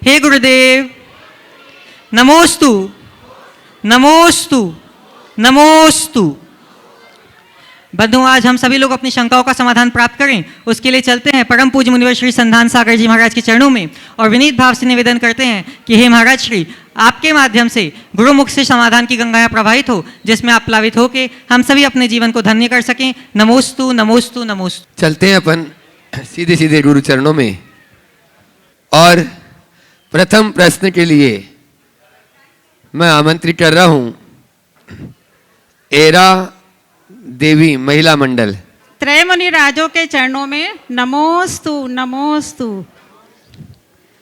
हे गुरुदेव, नमोस्तु नमोस्तु नमोस्तु। बंधु, आज हम सभी लोग अपनी शंकाओं का समाधान प्राप्त करें, उसके लिए चलते हैं परम पूज्य मुनिवर श्री संधान सागर जी महाराज के चरणों में और विनीत भाव से निवेदन करते हैं कि हे महाराज श्री, आपके माध्यम से गुरुमुख से समाधान की गंगाएं प्रवाहित हो, जिसमें आप प्लावित होकर हम सभी अपने जीवन को धन्य कर सकें। नमोस्तु नमोस्तु नमोस्तु। चलते हैं अपन सीधे सीधे गुरु चरणों में और प्रथम प्रश्न के लिए मैं आमंत्रित कर रहा हूं एरा देवी महिला मंडल। त्रय मुनि राजों के चरणों में नमोस्तु नमोस्तु।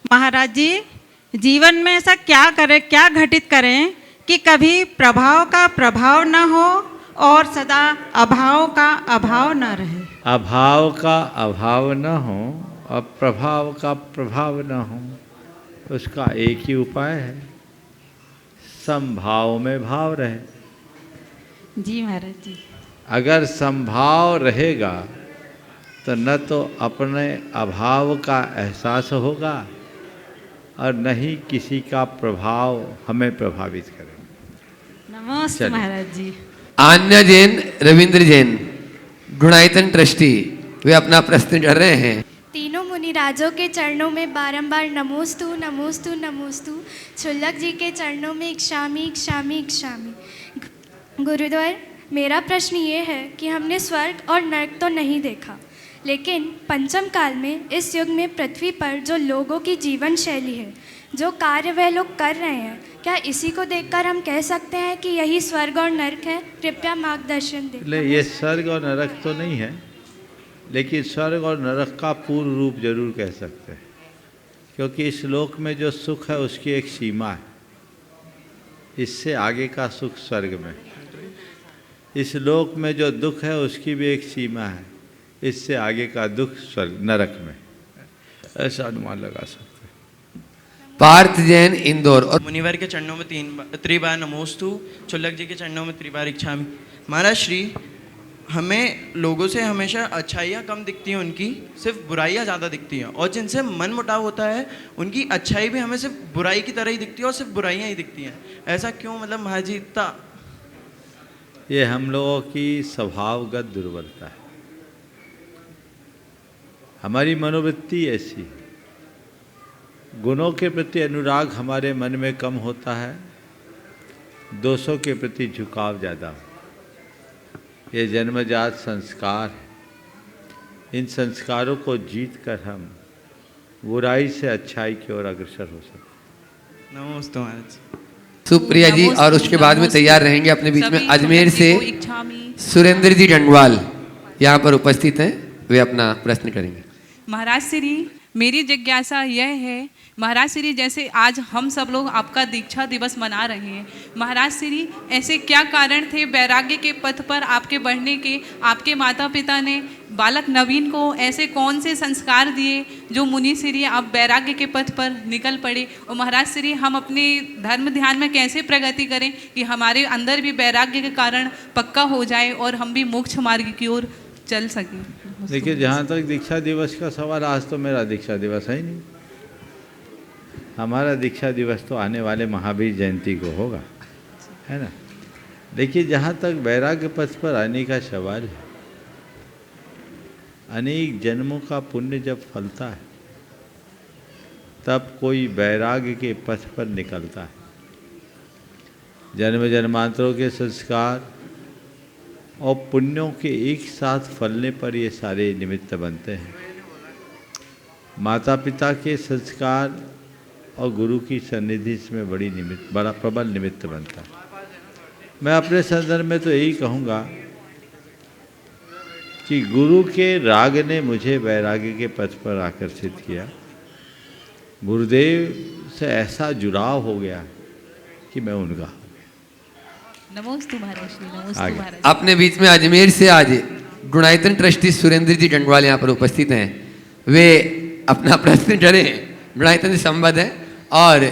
महाराज जी, जीवन में ऐसा क्या करें, क्या घटित करें कि कभी प्रभाव का प्रभाव न हो और सदा अभाव का अभाव न रहे। अभाव का अभाव न हो और प्रभाव का प्रभाव न हो, उसका एक ही उपाय है, समभाव में भाव रहे। जी महाराज जी। अगर समभाव रहेगा तो न तो अपने अभाव का एहसास होगा और न ही किसी का प्रभाव हमें प्रभावित करेगा। नमस्ते महाराज जी। आन्या जैन, रविंद्र जैन, गुणायतन ट्रस्टी, वे अपना प्रश्न कर रहे हैं। तीनों मुनिराजों के चरणों में बारंबार नमोस्तु नमोस्तु नमोस्तु। क्षुल्लक जी के चरणों में इक्षामि इक्षामि इक्षामि। गुरुद्वार, मेरा प्रश्न ये है कि हमने स्वर्ग और नरक तो नहीं देखा, लेकिन पंचम काल में इस युग में पृथ्वी पर जो लोगों की जीवन शैली है, जो कार्य वह लोग कर रहे हैं, क्या इसी को देखकर हम कह सकते हैं कि यही स्वर्ग और नरक है? कृपया मार्गदर्शन दें। ये स्वर्ग और नरक तो नहीं है, लेकिन स्वर्ग और नरक का पूर्ण रूप जरूर कह सकते हैं, क्योंकि इस लोक में जो सुख है उसकी एक सीमा है। इससे आगे का सुख स्वर्ग में, इस लोक में जो दुख है उसकी भी एक सीमा है, इससे आगे का दुख स्वर्ग नरक में। ऐसा अनुमान लगा सकते हैं। पार्थ जैन, इंदौर। और मुनिवर के चरणों में त्रिबार नमोस्तु, क्षुल्लक जी के चरणों में त्रिबार इच्छामि। महाराज श्री, हमें लोगों से हमेशा अच्छाइयाँ कम दिखती हैं, उनकी सिर्फ बुराइयाँ ज़्यादा दिखती हैं, और जिनसे मन मुटाव होता है उनकी अच्छाई भी हमें सिर्फ बुराई की तरह ही दिखती है और सिर्फ बुराइयाँ ही दिखती हैं। ऐसा क्यों? मतलब महाराज जी, इतना ये हम लोगों की स्वभावगत दुर्बलता है, हमारी मनोवृत्ति ऐसी है। गुणों के प्रति अनुराग हमारे मन में कम होता है, दोषों के प्रति झुकाव ज़्यादा हो। ये जन्मजात संस्कार है, इन संस्कारों को जीत कर हम बुराई से अच्छाई की ओर अग्रसर हो सकते। नमस्ते महाराज। सुप्रिया जी, और उसके बाद में तैयार रहेंगे अपने बीच में अजमेर से सुरेंद्र जी डंडवाल यहाँ पर उपस्थित हैं, वे अपना प्रश्न करेंगे। महाराज श्री, मेरी जिज्ञासा यह है, महाराज श्री, जैसे आज हम सब लोग आपका दीक्षा दिवस मना रहे हैं, महाराज श्री, ऐसे क्या कारण थे वैराग्य के पथ पर आपके बढ़ने के? आपके माता पिता ने बालक नवीन को ऐसे कौन से संस्कार दिए जो मुनि श्री आप वैराग्य के पथ पर निकल पड़े? और महाराज श्री, हम अपने धर्म ध्यान में कैसे प्रगति करें कि हमारे अंदर भी वैराग्य के कारण पक्का हो जाए और हम भी मोक्ष मार्ग की ओर चल सकें? देखिए, जहाँ तक दीक्षा दिवस का सवाल, आज तो मेरा दीक्षा दिवस है ही नहीं। हमारा दीक्षा दिवस तो आने वाले महावीर जयंती को होगा, है ना। देखिए, जहाँ तक वैराग्य पथ पर आने का सवाल है, अनेक जन्मों का पुण्य जब फलता है तब कोई वैराग्य के पथ पर निकलता है। जन्म जन्मांतरों के संस्कार और पुण्यों के एक साथ फलने पर ये सारे निमित्त बनते हैं। माता पिता के संस्कार और गुरु की सन्निधि इसमें बड़ा प्रबल निमित्त बनता है। मैं अपने संदर्भ में तो यही कहूँगा कि गुरु के राग ने मुझे वैराग्य के पथ पर आकर्षित किया। गुरुदेव से ऐसा जुड़ाव हो गया कि मैं उनका। नमोस्तु महाराज श्री, नमोस्तु महाराज। अपने बीच में अजमेर से आज गुणायतन ट्रस्टी सुरेंद्र जी डंडवाल यहाँ पर उपस्थित हैं, वे अपना प्रश्न करें। गुणायतन से संबद्ध है और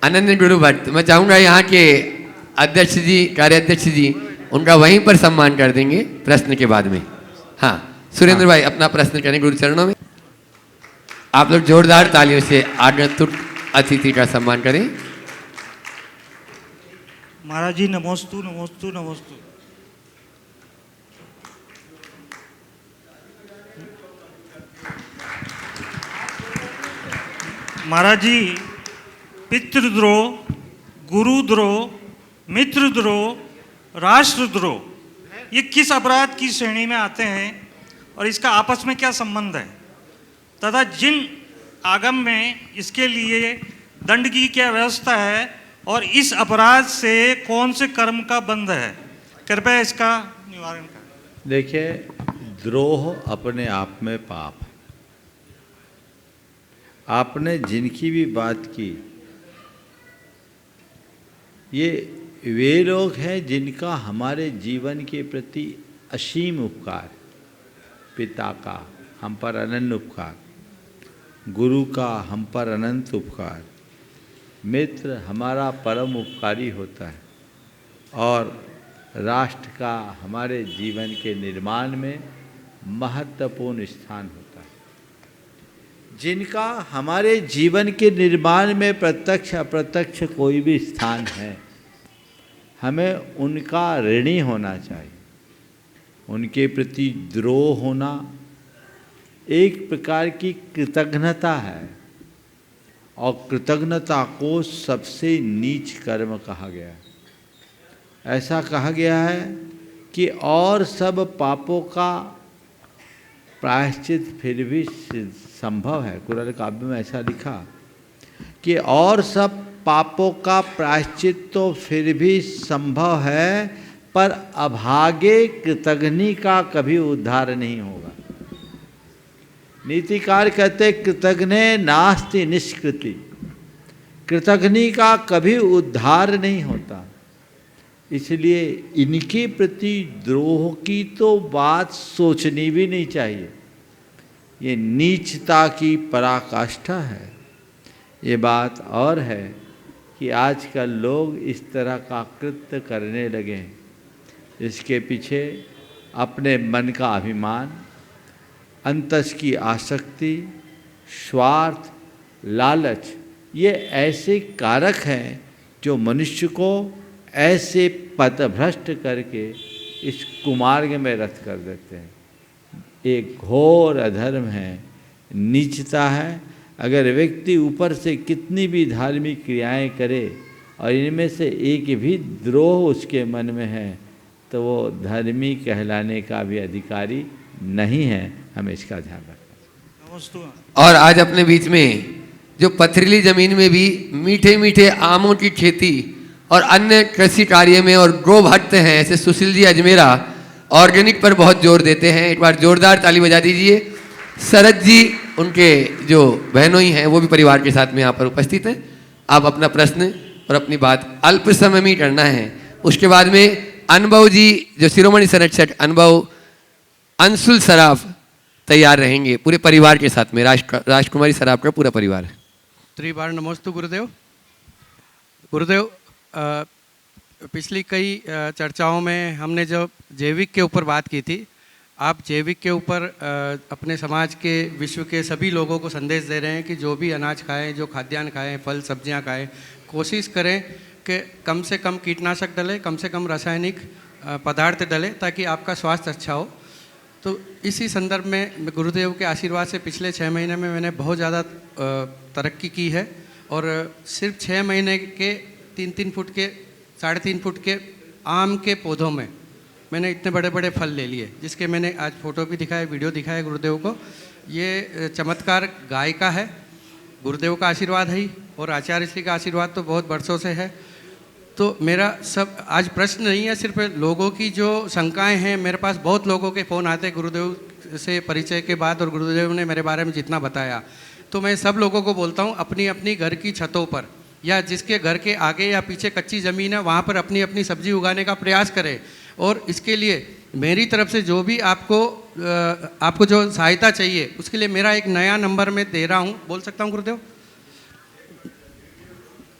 अनन्य गुरु भट्ट, मैं चाहूँगा यहाँ के अध्यक्ष जी, कार्याध्यक्ष जी, उनका वहीं पर सम्मान कर देंगे प्रश्न के बाद में। हाँ, सुरेंद्र भाई अपना प्रश्न करें गुरु चरणों में। आप लोग जोरदार तालियों से आगंतुक अतिथि का सम्मान करें। महाराज जी नमोस्तु नमोस्तु नमोस्तु। महाराज जी पितृद्रोह, गुरुद्रोह, मित्रद्रोह, राष्ट्रद्रोह ये किस अपराध की श्रेणी में आते हैं और इसका आपस में क्या संबंध है तथा जिन आगम में इसके लिए दंड की क्या व्यवस्था है और इस अपराध से कौन से कर्म का बंध है, कृपया इसका निवारण करें। देखिए, द्रोह अपने आप में पाप है। आपने जिनकी भी बात की, ये वे लोग हैं जिनका हमारे जीवन के प्रति असीम उपकार, पिता का हम पर अनन्य उपकार, गुरु का हम पर अनंत उपकार, मित्र हमारा परम उपकारी होता है और राष्ट्र का हमारे जीवन के निर्माण में महत्वपूर्ण स्थान होता है। जिनका हमारे जीवन के निर्माण में प्रत्यक्ष अप्रत्यक्ष कोई भी स्थान है, हमें उनका ऋणी होना चाहिए। उनके प्रति द्रोह होना एक प्रकार की कृतज्ञता है और कृतज्ञता को सबसे नीच कर्म कहा गया है। ऐसा कहा गया है कि और सब पापों का प्रायश्चित फिर भी संभव है। कुरान काव्य में ऐसा लिखा कि और सब पापों का प्रायश्चित तो फिर भी संभव है, पर अभागे कृतघ्नि का कभी उद्धार नहीं होगा। नीतिकार कहते कृतघ्ने नास्ति निष्कृति, कृतघ्नि का कभी उद्धार नहीं होता। इसलिए इनके प्रति द्रोह की तो बात सोचनी भी नहीं चाहिए। ये नीचता की पराकाष्ठा है। ये बात और है कि आजकल लोग इस तरह का कृत्य करने लगे हैं। इसके पीछे अपने मन का अभिमान, अंतस की आसक्ति, स्वार्थ, लालच, ये ऐसे कारक हैं जो मनुष्य को ऐसे पथभ्रष्ट करके इस कुमार्ग में रत कर देते हैं। एक घोर अधर्म है, नीचता है। अगर व्यक्ति ऊपर से कितनी भी धार्मिक क्रियाएं करे और इनमें से एक भी द्रोह उसके मन में है, तो वो धर्मी कहलाने का भी अधिकारी नहीं है। हमें इसका ध्यान रखना। नमोस्तु। और आज अपने बीच में जो पथरीली जमीन में भी मीठे मीठे आमों की खेती और अन्य कृषि कार्य में और गो भक्त हैं, ऐसे सुशील जी अजमेरा ऑर्गेनिक पर बहुत जोर देते हैं। एक बार जोरदार ताली बजा दीजिए। शरद जी उनके जो बहनोई हैं वो भी परिवार के साथ में यहाँ पर उपस्थित हैं। आप अपना प्रश्न और अपनी बात अल्प समय में ही करना है। उसके बाद में अनुभव जी जो शिरोमणि संरक्षक अनुभव अंशुल सराफ तैयार रहेंगे पूरे परिवार के साथ में। राजकुमारी सराफ का पूरा परिवार है। त्रिबार नमोस्तु गुरुदेव। गुरुदेव, पिछली कई चर्चाओं में हमने जब जैविक के ऊपर बात की थी, आप जैविक के ऊपर अपने समाज के, विश्व के सभी लोगों को संदेश दे रहे हैं कि जो भी अनाज खाएं, जो खाद्यान्न खाएं, फल सब्जियां खाएं, कोशिश करें कि कम से कम कीटनाशक डले, कम से कम रासायनिक पदार्थ डले, ताकि आपका स्वास्थ्य अच्छा हो। तो इसी संदर्भ में गुरुदेव के आशीर्वाद से पिछले 6 महीने में मैंने बहुत ज़्यादा तरक्की की है और सिर्फ 6 महीने के 3-3 फुट के 3.5 फुट के आम के पौधों में मैंने इतने बड़े बड़े फल ले लिए, जिसके मैंने आज फ़ोटो भी दिखाया, वीडियो दिखाया गुरुदेव को। ये चमत्कार गाय का है, गुरुदेव का आशीर्वाद है ही, और आचार्य श्री का आशीर्वाद तो बहुत वर्षों से है। तो मेरा सब आज प्रश्न नहीं है, सिर्फ लोगों की जो शंकाएं हैं। मेरे पास बहुत लोगों के फ़ोन आते हैं गुरुदेव से परिचय के बाद, और गुरुदेव ने मेरे बारे में जितना बताया, तो मैं सब लोगों को बोलता हूँ अपनी अपनी घर की छतों पर या जिसके घर के आगे या पीछे कच्ची ज़मीन है वहाँ पर अपनी अपनी सब्जी उगाने का प्रयास करें। और इसके लिए मेरी तरफ से जो भी आपको जो सहायता चाहिए, उसके लिए मेरा एक नया नंबर मैं दे रहा हूँ। बोल सकता हूँ गुरुदेव?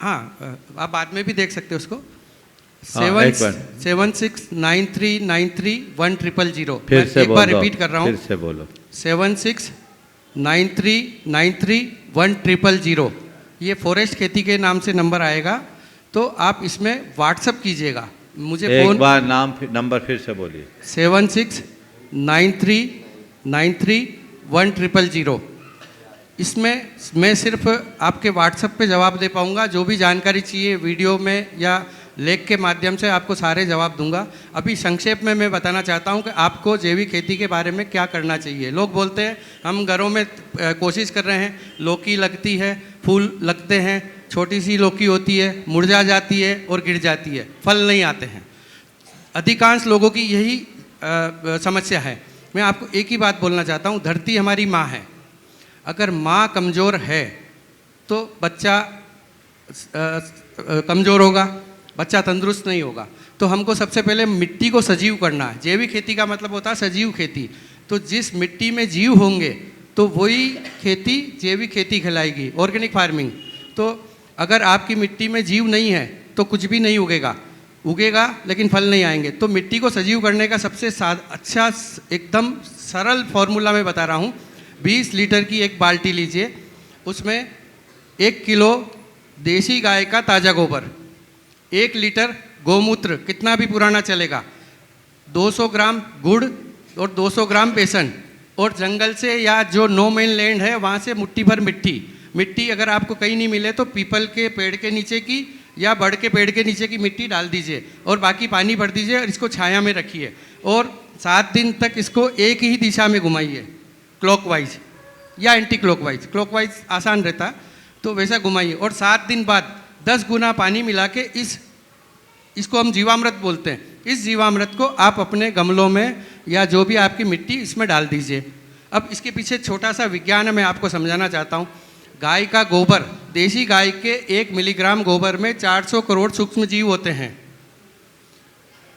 हाँ, आप बाद में भी देख सकते हो उसको। 7693931000। फिर से एक बार रिपीट कर रहा हूँ, फिर से बोलो। 7693931000। ये फॉरेस्ट खेती के नाम से नंबर आएगा, तो आप इसमें व्हाट्सअप कीजिएगा मुझे। एक फ़ोन बार नंबर फिर से बोलिए। 7693931000। इसमें मैं सिर्फ आपके व्हाट्सएप पे जवाब दे पाऊँगा, जो भी जानकारी चाहिए वीडियो में या लेख के माध्यम से आपको सारे जवाब दूंगा। अभी संक्षेप में मैं बताना चाहता हूं कि आपको जैविक खेती के बारे में क्या करना चाहिए। लोग बोलते हैं हम घरों में कोशिश कर रहे हैं, लौकी लगती है, फूल लगते हैं, छोटी सी लौकी होती है, मुरझा जाती है और गिर जाती है, फल नहीं आते हैं। अधिकांश लोगों की यही समस्या है। मैं आपको एक ही बात बोलना चाहता हूं, धरती हमारी माँ है। अगर माँ कमज़ोर है तो बच्चा कमज़ोर होगा, बच्चा तंदुरुस्त नहीं होगा। तो हमको सबसे पहले मिट्टी को सजीव करना है। जैविक खेती का मतलब होता है सजीव खेती। तो जिस मिट्टी में जीव होंगे तो वही खेती जैविक खेती कहलाएगी, ऑर्गेनिक फार्मिंग। तो अगर आपकी मिट्टी में जीव नहीं है तो कुछ भी नहीं उगेगा लेकिन फल नहीं आएंगे। तो मिट्टी को सजीव करने का सबसे अच्छा एकदम सरल फॉर्मूला मैं बता रहा हूँ। 20 लीटर की एक बाल्टी लीजिए, उसमें 1 किलो देसी गाय का ताज़ा गोबर, 1 लीटर गोमूत्र, कितना भी पुराना चलेगा, 200 ग्राम गुड़ और 200 ग्राम बेसन, और जंगल से या जो नो मेन लैंड है वहाँ से मुट्ठी भर मिट्टी अगर आपको कहीं नहीं मिले तो पीपल के पेड़ के नीचे की या बड़ के पेड़ के नीचे की मिट्टी डाल दीजिए और बाकी पानी भर दीजिए और इसको छाया में रखिए और 7 दिन तक इसको एक ही दिशा में घुमाइए, क्लॉकवाइज या एंटी क्लॉकवाइज आसान रहता है, तो वैसा घुमाइए। और 7 दिन बाद 10 गुना पानी मिला के इसको हम जीवामृत बोलते हैं, इस जीवामृत को आप अपने गमलों में या जो भी आपकी मिट्टी इसमें डाल दीजिए। अब इसके पीछे छोटा सा विज्ञान है, मैं आपको समझाना चाहता हूँ। गाय का गोबर, देसी गाय के 1 मिलीग्राम गोबर में 400 करोड़ सूक्ष्म जीव होते हैं।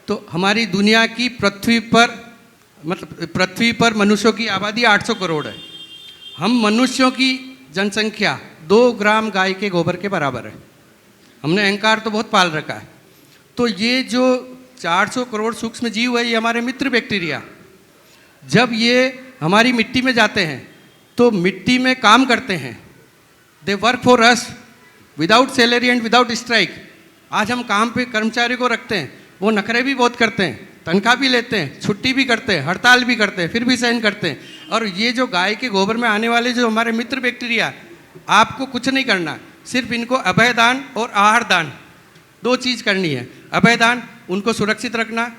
तो हमारी दुनिया की पृथ्वी पर मनुष्यों की आबादी 800 करोड़ है। हम मनुष्यों की जनसंख्या 2 ग्राम गाय के गोबर के बराबर है। हमने अहंकार तो बहुत पाल रखा है। तो ये जो 400 करोड़ सूक्ष्म जीव है, ये हमारे मित्र बैक्टीरिया, जब ये हमारी मिट्टी में जाते हैं तो मिट्टी में काम करते हैं। They work for us without salary and without strike. आज हम काम पे कर्मचारी को रखते हैं, वो नखरे भी बहुत करते हैं, तनख्वाह भी लेते हैं, छुट्टी भी करते हैं, हड़ताल भी करते हैं, फिर भी सहन करते हैं। और ये जो गाय के गोबर में आने वाले जो हमारे मित्र बैक्टीरिया, आपको कुछ नहीं करना, सिर्फ इनको अभयदान और आहार दान 2 चीज़ करनी है। अभयदान उनको सुरक्षित रखना,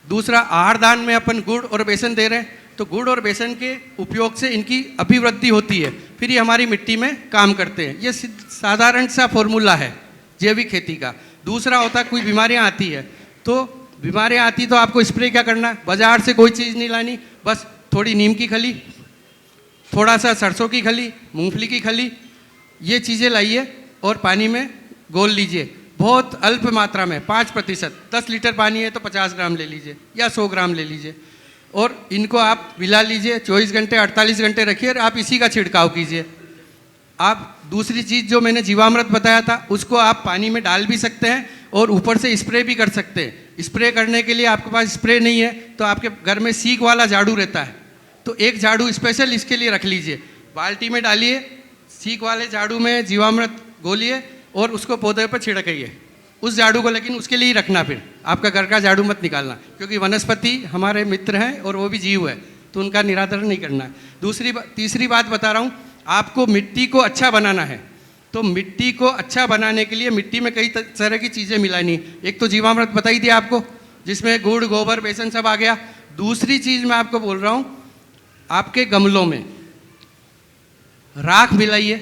दूसरा आहार दान में अपन गुड़ और बेसन दे रहे हैं, तो गुड़ और बेसन के उपयोग से इनकी अभिवृद्धि होती है, फिर ये हमारी मिट्टी में काम करते हैं। ये साधारण सा फॉर्मूला है जैविक खेती का। दूसरा होता है कोई बीमारियां आती है, तो बीमारियां आती तो आपको स्प्रे क्या करना, बाजार से कोई चीज़ नहीं लानी, बस थोड़ी नीम की खली, थोड़ा सा सरसों की खली, मूंगफली की खली, ये चीज़ें लाइए और पानी में घोल लीजिए, बहुत अल्प मात्रा में 5%। 10 लीटर पानी है तो 50 ग्राम ले लीजिए या 100 ग्राम ले लीजिए और इनको आप मिला लीजिए, 24 घंटे 48 घंटे रखिए और आप इसी का छिड़काव कीजिए। आप दूसरी चीज़ जो मैंने जीवामृत बताया था उसको आप पानी में डाल भी सकते हैं और ऊपर से स्प्रे भी कर सकते हैं। स्प्रे करने के लिए आपके पास स्प्रे नहीं है तो आपके घर में सीख वाला झाड़ू रहता है, तो एक झाड़ू स्पेशल इसके लिए रख लीजिए, बाल्टी में डालिए, सीख वाले झाड़ू में जीवामृत घोलिए और उसको पौधे पर छिड़काइए। उस झाड़ू को लेकिन उसके लिए ही रखना, फिर आपका घर का झाड़ू मत निकालना, क्योंकि वनस्पति हमारे मित्र हैं और वो भी जीव है, तो उनका निरादरण नहीं करना है। तीसरी बात बता रहा हूँ, आपको मिट्टी को अच्छा बनाना है, तो मिट्टी को अच्छा बनाने के लिए मिट्टी में कई तरह की चीज़ें मिलानी। एक तो जीवामृत बताई दिया आपको, जिसमें गुड़ गोबर बेसन सब आ गया। दूसरी चीज़ मैं आपको बोल रहा हूँ, आपके गमलों में राख मिलाइए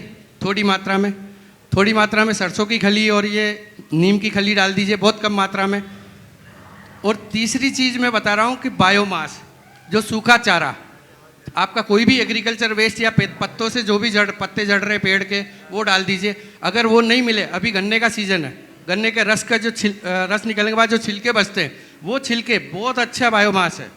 थोड़ी मात्रा में सरसों की खली और ये नीम की खली डाल दीजिए बहुत कम मात्रा में। और तीसरी चीज़ मैं बता रहा हूँ कि बायोमास, जो सूखा चारा, आपका कोई भी एग्रीकल्चर वेस्ट या पत्तों से जो भी पत्ते झड़ रहे पेड़ के, वो डाल दीजिए। अगर वो नहीं मिले, अभी गन्ने का सीज़न है, गन्ने के रस का जो रस निकलने के बाद जो छिलके बचते हैं, वो छिलके बहुत अच्छा बायोमास है,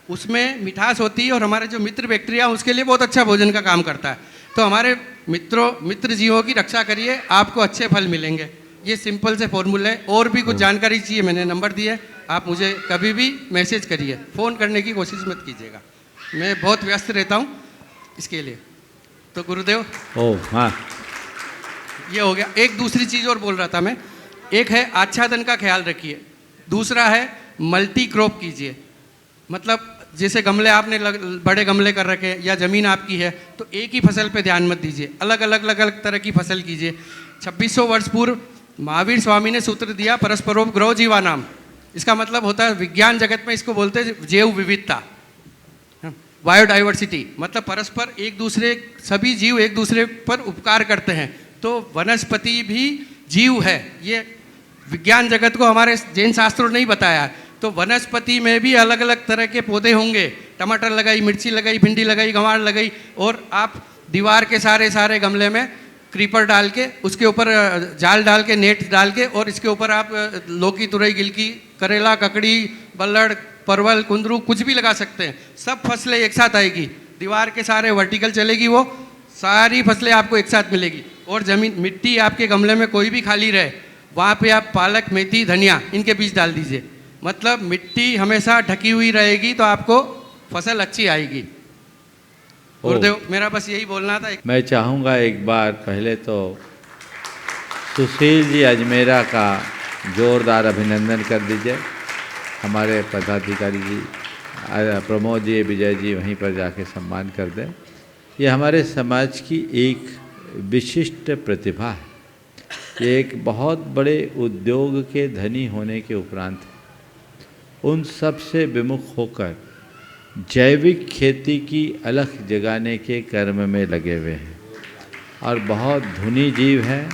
उसमें मिठास होती है और हमारे जो मित्र बैक्टीरिया उसके लिए बहुत अच्छा भोजन का काम करता है। तो हमारे मित्र जीवों की रक्षा करिए, आपको अच्छे फल मिलेंगे। ये सिंपल से फॉर्मूला है। और भी कुछ जानकारी चाहिए, मैंने नंबर दिए, आप मुझे कभी भी मैसेज करिए, फ़ोन करने की कोशिश मत कीजिएगा, मैं बहुत व्यस्त रहता हूँ इसके लिए। तो गुरुदेव। हाँ, ये हो गया। एक दूसरी चीज़ और बोल रहा था मैं, एक है आच्छादन का ख्याल रखिए, दूसरा है मल्टी क्रॉप कीजिए। मतलब जैसे गमले आपने बड़े गमले कर रखे हैं या ज़मीन आपकी है तो एक ही फसल पे ध्यान मत दीजिए, अलग अलग अलग अलग तरह की फसल कीजिए। 2600 वर्ष पूर्व महावीर स्वामी ने सूत्र दिया परस्परोपग्रह जीवानाम। इसका मतलब होता है विज्ञान जगत में इसको बोलते हैं जैव विविधता, बायोडाइवर्सिटी। मतलब परस्पर एक दूसरे, सभी जीव एक दूसरे पर उपकार करते हैं, तो वनस्पति भी जीव है। ये विज्ञान जगत को हमारे जैन शास्त्रों ने ही बताया है। तो वनस्पति में भी अलग अलग तरह के पौधे होंगे, टमाटर लगाई, मिर्ची लगाई, भिंडी लगाई, गंवार लगाई, और आप दीवार के सारे गमले में क्रीपर डाल के, उसके ऊपर जाल डाल के, नेट डाल के, और इसके ऊपर आप लौकी, तुरई, गिलकी, करेला, ककड़ी, बल्लड़, परवल, कुंदरू कुछ भी लगा सकते हैं। सब फसलें एक साथ आएगी, दीवार के सारे वर्टिकल चलेगी, वो सारी फसलें आपको एक साथ मिलेगी। और जमीन, मिट्टी आपके गमले में कोई भी खाली रहे, वहाँ पे आप पालक, मेथी, धनिया इनके बीज डाल दीजिए। मतलब मिट्टी हमेशा ढकी हुई रहेगी तो आपको फसल अच्छी आएगी। गुरुदेव, मेरा बस यही बोलना था। मैं चाहूँगा एक बार पहले तो सुशील जी अजमेरा का जोरदार अभिनंदन कर दीजिए। हमारे पदाधिकारी जी प्रमोद जी, विजय जी वहीं पर जाके सम्मान कर दें। ये हमारे समाज की एक विशिष्ट प्रतिभा है। ये एक बहुत बड़े उद्योग के धनी होने के उपरांत उन सब से विमुख होकर जैविक खेती की अलख जगाने के कर्म में लगे हुए हैं और बहुत धुनी जीव हैं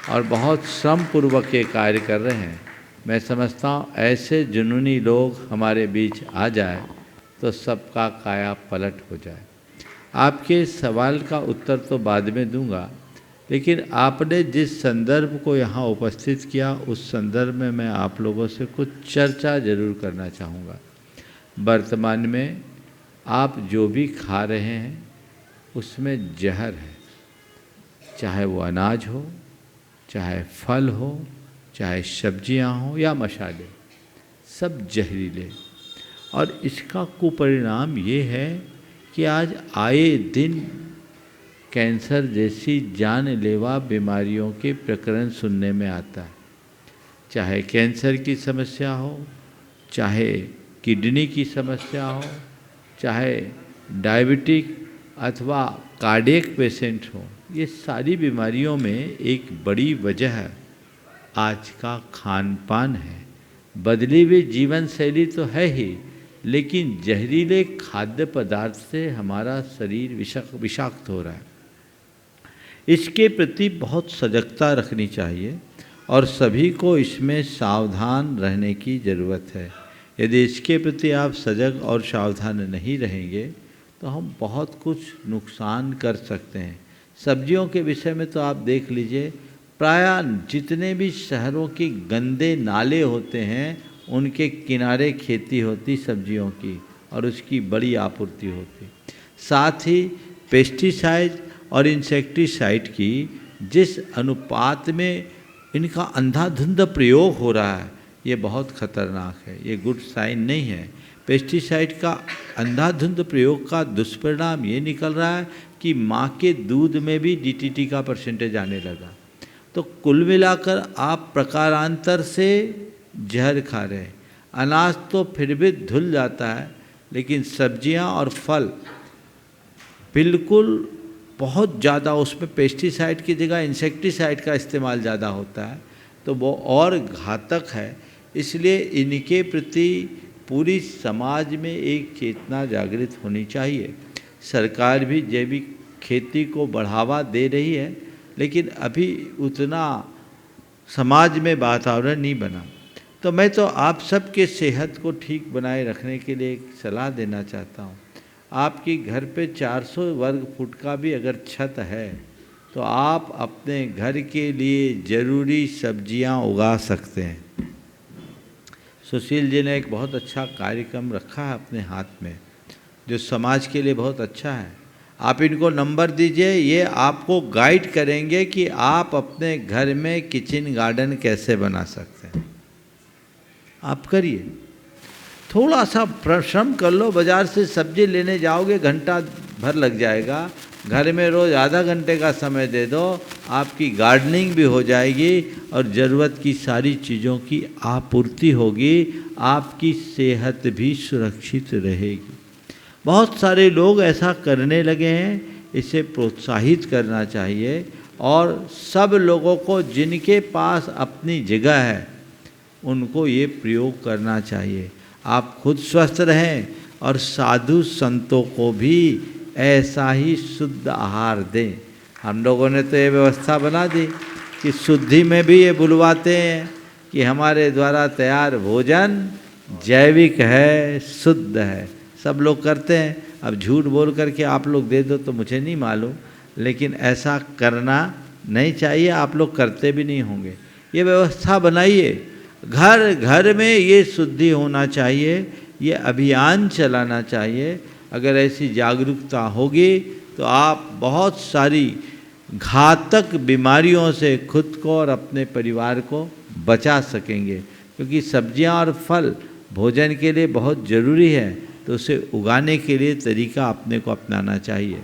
और बहुत श्रम पूर्वक ये कार्य कर रहे हैं। मैं समझता हूँ ऐसे जुनूनी लोग हमारे बीच आ जाए तो सबका काया पलट हो जाए। आपके सवाल का उत्तर तो बाद में दूंगा, लेकिन आपने जिस संदर्भ को यहाँ उपस्थित किया उस संदर्भ में मैं आप लोगों से कुछ चर्चा जरूर करना चाहूँगा। वर्तमान में आप जो भी खा रहे हैं उसमें जहर है, चाहे वो अनाज हो, चाहे फल हो, चाहे सब्जियां हो या मसाले, सब जहरीले। और इसका कुपरिणाम ये है कि आज आए दिन कैंसर जैसी जानलेवा बीमारियों के प्रकरण सुनने में आता है। चाहे कैंसर की समस्या हो, चाहे किडनी की समस्या हो, चाहे डायबिटिक अथवा कार्डियक पेशेंट हो, ये सारी बीमारियों में एक बड़ी वजह आज का खान पान है। बदली हुई जीवन शैली तो है ही, लेकिन जहरीले खाद्य पदार्थ से हमारा शरीर विषाक्त हो रहा है। इसके प्रति बहुत सजगता रखनी चाहिए और सभी को इसमें सावधान रहने की ज़रूरत है। यदि इसके प्रति आप सजग और सावधान नहीं रहेंगे तो हम बहुत कुछ नुकसान कर सकते हैं। सब्जियों के विषय में तो आप देख लीजिए, प्रायः जितने भी शहरों के गंदे नाले होते हैं उनके किनारे खेती होती सब्जियों की और उसकी बड़ी आपूर्ति होती। साथ ही पेस्टिसाइड और इंसेक्टिसाइड की जिस अनुपात में इनका अंधाधुंध प्रयोग हो रहा है ये बहुत खतरनाक है, ये गुड साइन नहीं है। पेस्टिसाइड का अंधाधुंध प्रयोग का दुष्परिणाम ये निकल रहा है कि माँ के दूध में भी डीटीटी का परसेंटेज आने लगा। तो कुल मिलाकर आप प्रकारांतर से जहर खा रहे हैं। अनाज तो फिर भी धुल जाता है, लेकिन सब्जियां और फल बिल्कुल बहुत ज़्यादा, उसमें पेस्टिसाइड की जगह इंसेक्टिसाइड का इस्तेमाल ज़्यादा होता है, तो वो और घातक है। इसलिए इनके प्रति पूरी समाज में एक चेतना जागृत होनी चाहिए। सरकार भी जैविक खेती को बढ़ावा दे रही है, लेकिन अभी उतना समाज में वातावरण नहीं बना। तो मैं तो आप सबके सेहत को ठीक बनाए रखने के लिए एक सलाह देना चाहता हूँ। आपकी घर पे 400 वर्ग फुट का भी अगर छत है तो आप अपने घर के लिए ज़रूरी सब्जियां उगा सकते हैं। सुशील जी ने एक बहुत अच्छा कार्यक्रम रखा है अपने हाथ में जो समाज के लिए बहुत अच्छा है। आप इनको नंबर दीजिए, ये आपको गाइड करेंगे कि आप अपने घर में किचन गार्डन कैसे बना सकते हैं। आप करिए, थोड़ा सा श्रम कर लो। बाज़ार से सब्जी लेने जाओगे, घंटा भर लग जाएगा। घर में रोज़ आधा घंटे का समय दे दो, आपकी गार्डनिंग भी हो जाएगी और ज़रूरत की सारी चीज़ों की आपूर्ति होगी, आपकी सेहत भी सुरक्षित रहेगी। बहुत सारे लोग ऐसा करने लगे हैं, इसे प्रोत्साहित करना चाहिए और सब लोगों को जिनके पास अपनी जगह है उनको ये प्रयोग करना चाहिए। आप खुद स्वस्थ रहें और साधु संतों को भी ऐसा ही शुद्ध आहार दें। हम लोगों ने तो ये व्यवस्था बना दी कि शुद्धि में भी ये बुलवाते हैं कि हमारे द्वारा तैयार भोजन जैविक है, शुद्ध है। सब लोग करते हैं। अब झूठ बोल करके आप लोग दे दो तो मुझे नहीं मालूम, लेकिन ऐसा करना नहीं चाहिए। आप लोग करते भी नहीं होंगे। ये व्यवस्था बनाइए, घर घर में ये शुद्धि होना चाहिए, ये अभियान चलाना चाहिए। अगर ऐसी जागरूकता होगी तो आप बहुत सारी घातक बीमारियों से खुद को और अपने परिवार को बचा सकेंगे, क्योंकि सब्जियां और फल भोजन के लिए बहुत ज़रूरी है, तो उसे उगाने के लिए तरीका अपने को अपनाना चाहिए।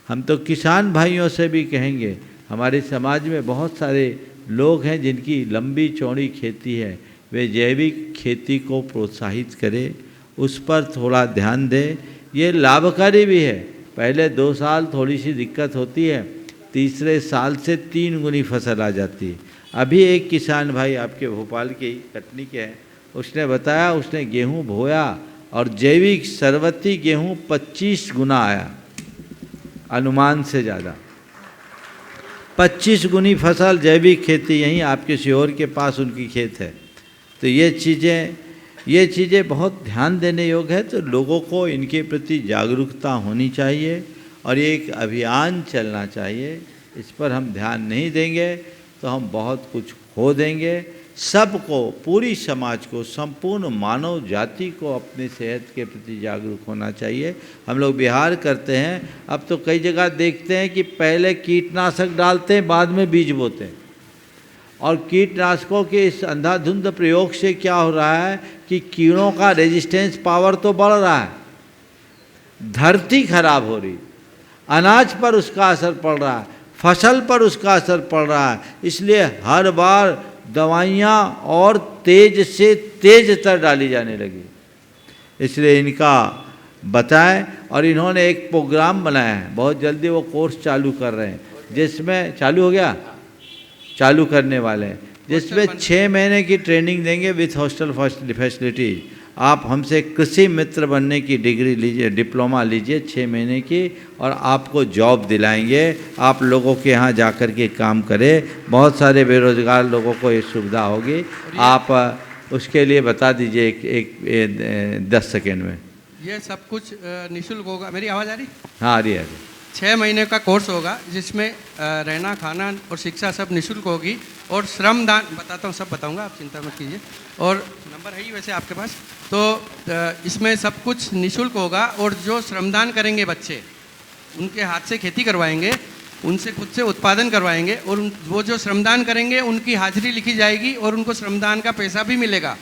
हम तो किसान भाइयों से भी कहेंगे, हमारे समाज में बहुत सारे लोग हैं जिनकी लंबी चौड़ी खेती है, वे जैविक खेती को प्रोत्साहित करें, उस पर थोड़ा ध्यान दें। ये लाभकारी भी है। पहले 2 साल थोड़ी सी दिक्कत होती है, तीसरे साल से 3 गुनी फसल आ जाती है। अभी एक किसान भाई आपके भोपाल के ही कटनी के हैं, उसने बताया उसने गेहूं बोया और जैविक सरवती गेहूं 25 गुना आया, अनुमान से ज़्यादा 25 गुनी फसल जैविक खेती। यहीं आपके सीहोर के पास उनकी खेत है। तो ये चीज़ें बहुत ध्यान देने योग्य है। तो लोगों को इनके प्रति जागरूकता होनी चाहिए और ये एक अभियान चलना चाहिए। इस पर हम ध्यान नहीं देंगे तो हम बहुत कुछ खो देंगे। सबको, पूरी समाज को, संपूर्ण मानव जाति को अपनी सेहत के प्रति जागरूक होना चाहिए। हम लोग बिहार करते हैं, अब तो कई जगह देखते हैं कि पहले कीटनाशक डालते हैं, बाद में बीज बोते हैं। और कीटनाशकों के इस अंधाधुंध प्रयोग से क्या हो रहा है कि कीड़ों का रेजिस्टेंस पावर तो बढ़ रहा है, धरती खराब हो रही, अनाज पर उसका असर पड़ रहा है, फसल पर उसका असर पड़ रहा है। इसलिए हर बार दवाइयाँ और तेज से तेज तर डाली जाने लगी। इसलिए इनका बताएं। और इन्होंने एक प्रोग्राम बनाया है, बहुत जल्दी वो कोर्स चालू कर रहे हैं, जिसमें चालू हो गया, चालू करने वाले हैं, जिसमें 6 महीने की ट्रेनिंग देंगे विथ हॉस्टल फैसिलिटीज़। आप हमसे कृषि मित्र बनने की डिग्री लीजिए, डिप्लोमा लीजिए 6 महीने की, और आपको जॉब दिलाएंगे। आप लोगों के यहाँ जाकर के काम करें। बहुत सारे बेरोजगार लोगों को ये सुविधा होगी। आप उसके लिए बता दीजिए एक 10 सेकेंड में। ये सब कुछ निःशुल्क होगा। मेरी आवाज़ आ रही? हाँ, आ रही है। 6 महीने का कोर्स होगा जिसमें रहना, खाना और शिक्षा सब निःशुल्क होगी। और श्रमदान बताता हूँ, सब बताऊँगा, आप चिंता मत कीजिए। और नंबर है ही वैसे आपके पास। तो इसमें सब कुछ निःशुल्क होगा। और जो श्रमदान करेंगे बच्चे, उनके हाथ से खेती करवाएंगे, उनसे खुद से उत्पादन करवाएंगे, और वो जो श्रमदान करेंगे उनकी हाजिरी लिखी जाएगी और उनको श्रमदान का पैसा भी मिलेगा।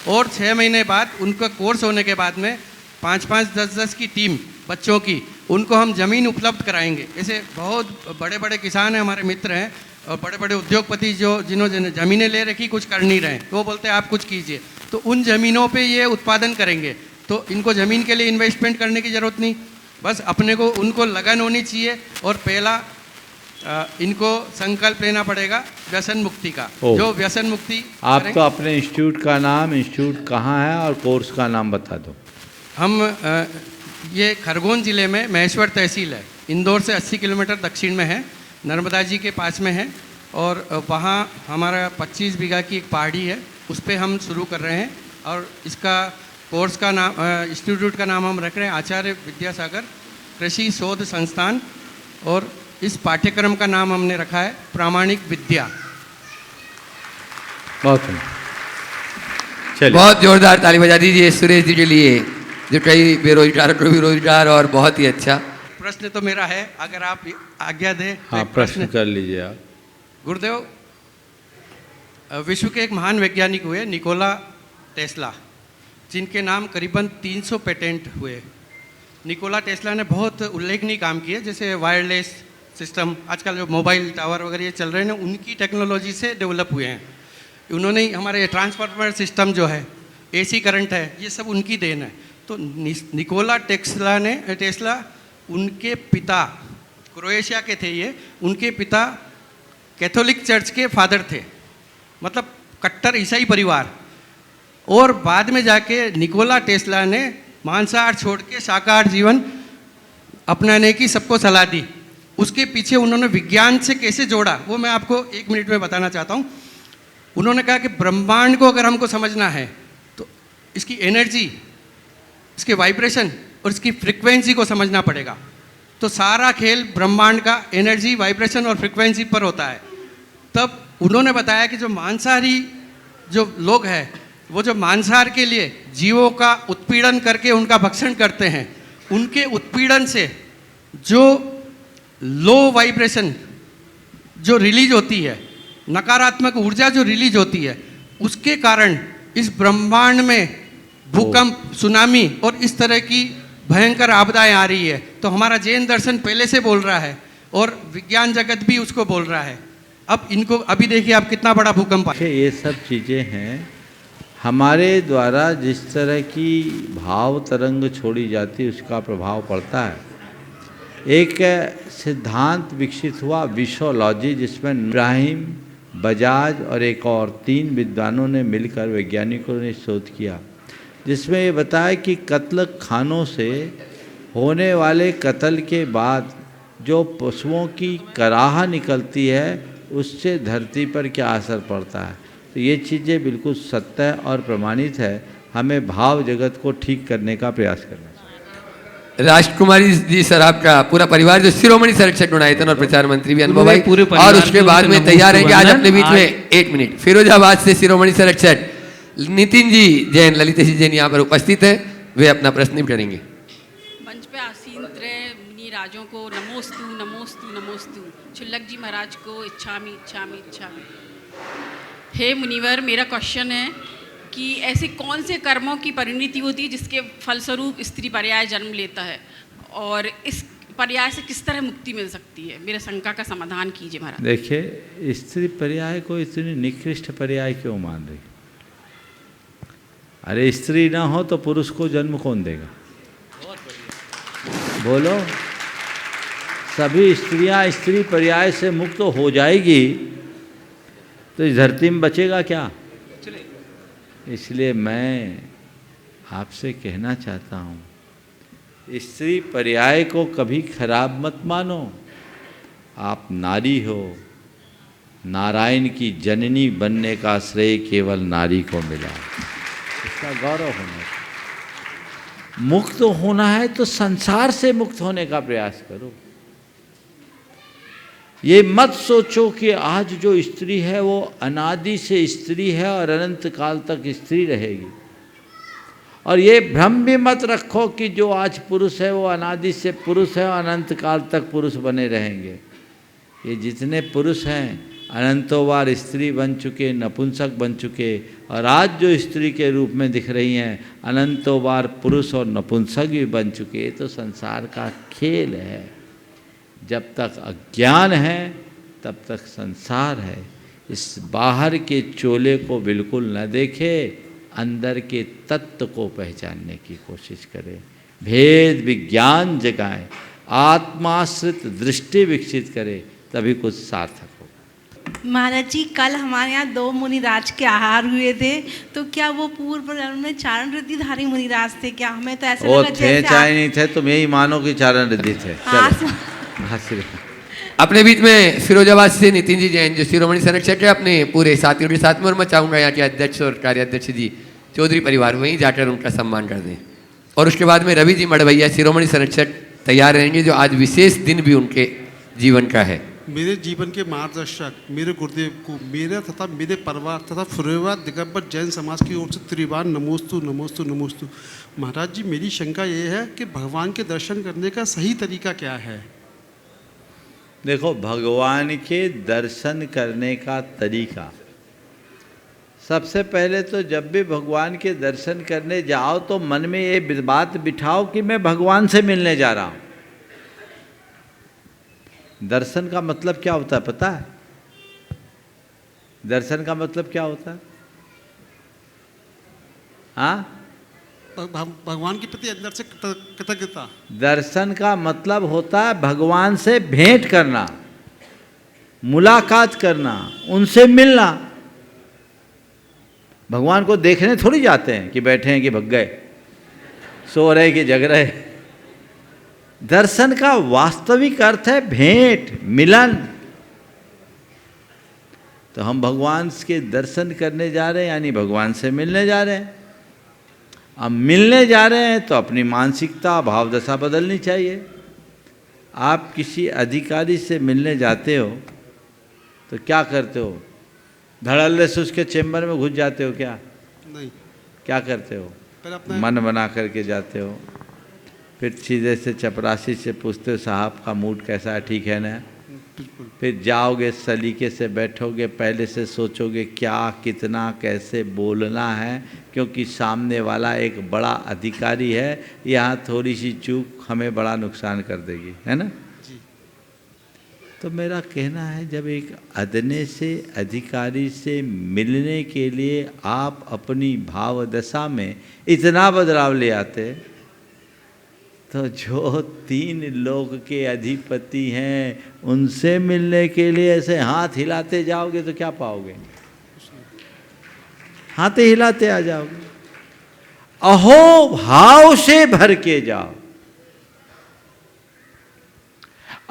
और 6 महीने बाद उनका कोर्स होने के बाद में 5-5, 10-10 की टीम बच्चों की, उनको हम ज़मीन उपलब्ध कराएंगे। ऐसे बहुत बड़े बड़े किसान हैं, हमारे मित्र हैं, और बड़े बड़े उद्योगपति जिन्होंने ज़मीनें ले रखी, कुछ कर नहीं रहे, तो वो बोलते हैं आप कुछ कीजिए। तो उन ज़मीनों पे ये उत्पादन करेंगे। तो इनको ज़मीन के लिए इन्वेस्टमेंट करने की ज़रूरत नहीं, बस अपने को, उनको लगन होनी चाहिए। और पहला इनको संकल्प लेना पड़ेगा व्यसन मुक्ति का। जो व्यसन मुक्ति आप तो अपने इंस्टीट्यूट का नाम, इंस्टीट्यूट कहाँ है और कोर्स का नाम बता दो। हम ये खरगोन ज़िले में महेश्वर तहसील है, इंदौर से 80 किलोमीटर दक्षिण में है, नर्मदा जी के पास में है। और वहाँ हमारा 25 बीघा की एक पहाड़ी है, उस पर हम शुरू कर रहे हैं। और इसका कोर्स का नाम, इंस्टीट्यूट का नाम हम रख रहे हैं आचार्य विद्यासागर कृषि शोध संस्थान। और इस पाठ्यक्रम का नाम हमने रखा है प्रामाणिक विद्या। बहुत जोरदार ताली बजा दीजिए सुरेश जी के लिए, जो कई बेरोजगार और बहुत ही अच्छा। प्रश्न तो मेरा है, अगर आप आज्ञा दें। हाँ, प्रश्न कर लीजिए आप। गुरुदेव, विश्व के एक महान वैज्ञानिक हुए निकोला टेस्ला, जिनके नाम करीबन 300 पेटेंट हुए। निकोला टेस्ला ने बहुत उल्लेखनीय काम किए, जैसे वायरलेस सिस्टम, आजकल जो मोबाइल टावर वगैरह ये चल रहे हैं उनकी टेक्नोलॉजी से डेवलप हुए हैं। उन्होंने ही हमारे ट्रांसफार्मर सिस्टम जो है, एसी करंट है, ये सब उनकी देन है। तो निकोला टेस्ला उनके पिता क्रोएशिया के थे, ये उनके पिता कैथोलिक चर्च के फादर थे, मतलब कट्टर ईसाई परिवार। और बाद में जाके निकोला टेस्ला ने मांसाहार छोड़ के शाकाहार जीवन अपनाने की सबको सलाह दी। उसके पीछे उन्होंने विज्ञान से कैसे जोड़ा वो मैं आपको 1 मिनट में बताना चाहता हूँ। उन्होंने कहा कि ब्रह्मांड को अगर हमको समझना है तो इसकी एनर्जी, इसके वाइब्रेशन और इसकी फ्रिक्वेंसी को समझना पड़ेगा। तो सारा खेल ब्रह्मांड का एनर्जी, वाइब्रेशन और फ्रिक्वेंसी पर होता है। तब उन्होंने बताया कि जो मांसाहारी जो लोग हैं वो जो मांसाहार के लिए जीवों का उत्पीड़न करके उनका भक्षण करते हैं, उनके उत्पीड़न से जो लो वाइब्रेशन जो रिलीज होती है, नकारात्मक ऊर्जा जो रिलीज होती है, उसके कारण इस ब्रह्मांड में भूकंप, सुनामी और इस तरह की भयंकर आपदाएं आ रही है। तो हमारा जैन दर्शन पहले से बोल रहा है और विज्ञान जगत भी उसको बोल रहा है। अब इनको अभी देखिए आप कितना बड़ा भूकंप आया। ये सब चीज़ें हैं हमारे द्वारा जिस तरह की भाव तरंग छोड़ी जाती है उसका प्रभाव पड़ता है। एक सिद्धांत विकसित हुआ विशोलॉजी, जिसमें इब्राहिम, बजाज और एक और 3 विद्वानों ने मिलकर, वैज्ञानिकों ने शोध किया, जिसमें ये बताया कि कत्ल खानों से होने वाले कत्ल के बाद जो पशुओं की कराह निकलती है उससे धरती पर क्या असर पड़ता है। तो ये चीज़ें बिल्कुल सत्य और प्रमाणित है। हमें भाव जगत को ठीक करने का प्रयास करना चाहिए। राजकुमारी जी सर, आपका पूरा परिवार जो शिरोमणि संरक्षक गुणायतन और प्रचार मंत्री भी अनुभव भाई, पूरे और उसके बाद में तैयार है कि आज अपने बीच आज में 1 मिनट फिरोजाबाद से शिरोमणि संरक्षक नितिन जी जैन, ललित जी जैन यहाँ पर उपस्थित है, वे अपना प्रश्न करेंगे। मंच पे आसीन त्रय मुनि राजों को नमोस्तु नमोस्तु नमोस्तु, छुल्लक जी महाराज को इच्छामि इच्छामि इच्छामि। हे मुनिवर, मेरा क्वेश्चन है कि ऐसे कौन से कर्मों की परिणति होती है जिसके फलस्वरूप स्त्री पर्याय जन्म लेता है, और इस पर्याय से किस तरह मुक्ति मिल सकती है? मेरे शंका का समाधान कीजिए महाराज। देखिए, स्त्री पर्याय को इतनी निकृष्ट पर्याय क्यों मान रही? अरे स्त्री ना हो तो पुरुष को जन्म कौन देगा? बोलो, सभी स्त्रियां स्त्री पर्याय से मुक्त हो जाएगी तो इस धरती में बचेगा क्या? इसलिए मैं आपसे कहना चाहता हूँ, स्त्री पर्याय को कभी खराब मत मानो। आप नारी हो, नारायण की जननी बनने का श्रेय केवल नारी को मिला, इसका गौरव होना चाहिए। मुक्त होना है तो संसार से मुक्त होने का प्रयास करो। ये मत सोचो कि आज जो स्त्री है वो अनादि से स्त्री है और अनंत काल तक स्त्री रहेगी, और ये भ्रम भी मत रखो कि जो आज पुरुष है वो अनादि से पुरुष है और अनंत काल तक पुरुष बने रहेंगे। ये जितने पुरुष हैं अनंतों बार स्त्री बन चुके, नपुंसक बन चुके, और आज जो स्त्री के रूप में दिख रही हैं अनंतों बार पुरुष और नपुंसक भी बन चुके। ये तो संसार का खेल है। जब तक अज्ञान है तब तक संसार है। इस बाहर के चोले को बिल्कुल न देखे, अंदर के तत्व को पहचानने की कोशिश करें, भेद विज्ञान जगाएं, आत्माश्रित दृष्टि विकसित करें, तभी कुछ सार्थक हो। महाराज जी, कल हमारे यहाँ 2 मुनिराज के आहार हुए थे, तो क्या वो पूर्व जन्म में चारण रिद्धिधारी मुनिराज थे क्या? हमें तो ऐसा वो लगा थे चाहे नहीं थे, तुम यही मानो कि चारण रिद्धि थे। अपने बीच में फिरोजाबाद से नितिन जी जैन जो शिरोमणि संरक्षक है, अपने पूरे साथियों के साथ में, और मैं चाहूँगा यहाँ के अध्यक्ष और कार्याध्यक्ष जी चौधरी परिवार वहीं जाकर उनका सम्मान कर दें। और उसके बाद में रवि जी मड़वैया शिरोमणि संरक्षक तैयार रहेंगे, जो आज विशेष दिन भी उनके जीवन का है। मेरे जीवन के मार्गदर्शक मेरे गुरुदेव को मेरा तथा मेरे परिवार तथा फिरोजाबाद दिगंबर जैन समाज की ओर से त्रिबार नमोस्तु नमोस्तु नमोस्तु। महाराज जी, मेरी शंका ये है कि भगवान के दर्शन करने का सही तरीका क्या है? देखो, भगवान के दर्शन करने का तरीका सबसे पहले तो जब भी भगवान के दर्शन करने जाओ तो मन में ये बात बिठाओ कि मैं भगवान से मिलने जा रहा हूँ। दर्शन का मतलब क्या होता है पता है? दर्शन का मतलब क्या होता है? हाँ, भगवान के प्रति अंदर से कृतज्ञता। दर्शन का मतलब होता है भगवान से भेंट करना, मुलाकात करना, उनसे मिलना। भगवान को देखने थोड़ी जाते हैं कि बैठे हैं कि भग गए, सो रहे कि जग रहे। दर्शन का वास्तविक अर्थ है भेंट, मिलन। तो हम भगवान के दर्शन करने जा रहे हैं यानी भगवान से मिलने जा रहे हैं। अब मिलने जा रहे हैं तो अपनी मानसिकता, भाव दशा बदलनी चाहिए। आप किसी अधिकारी से मिलने जाते हो तो क्या करते हो? धड़ल्ले से उसके चेम्बर में घुस जाते हो क्या? नहीं। क्या करते हो? मन बना करके जाते हो, फिर सीधे से चपरासी से पूछते हो साहब का मूड कैसा है, ठीक है ना? फिर जाओगे, सलीके से बैठोगे, पहले से सोचोगे क्या, कितना, कैसे बोलना है, क्योंकि सामने वाला एक बड़ा अधिकारी है, यहाँ थोड़ी सी चूक हमें बड़ा नुकसान कर देगी, है ना? जी। तो मेरा कहना है जब एक अदने से अधिकारी से मिलने के लिए आप अपनी भाव दशा में इतना बदलाव ले आते, तो जो 3 लोक के अधिपति हैं उनसे मिलने के लिए ऐसे हाथ हिलाते जाओगे तो क्या पाओगे? हाथ हिलाते आ जाओगे। अहो भाव से भर के जाओ,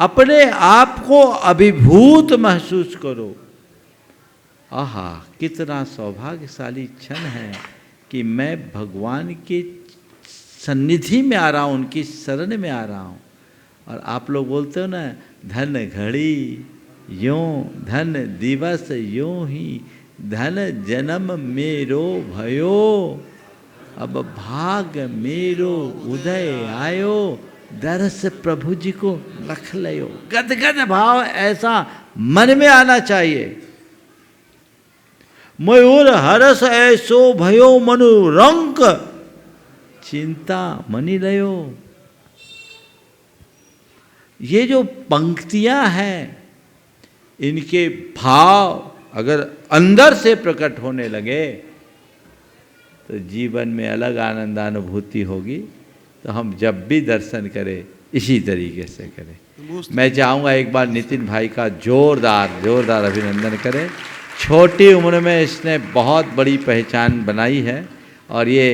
अपने आप को अभिभूत महसूस करो। आहा, कितना सौभाग्यशाली क्षण है कि मैं भगवान के सन्निधि में आ रहा हूँ, उनकी शरण में आ रहा हूँ। और आप लोग बोलते हो ना, धन घड़ी यूं, धन दिवस यूं ही, धन जन्म मेरो भयो, अब भाग मेरो उदय आयो, दरस प्रभु जी को रख लियो। गदगद भाव ऐसा मन में आना चाहिए। मयूर हरस ऐसो भयो मनुरंक, चिंता मनी लयो। ये जो पंक्तियां हैं, इनके भाव अगर अंदर से प्रकट होने लगे तो जीवन में अलग आनंदानुभूति होगी। तो हम जब भी दर्शन करें इसी तरीके से करें। मैं चाहूँगा एक बार नितिन भाई का जोरदार अभिनंदन करें। छोटी उम्र में इसने बहुत बड़ी पहचान बनाई है और ये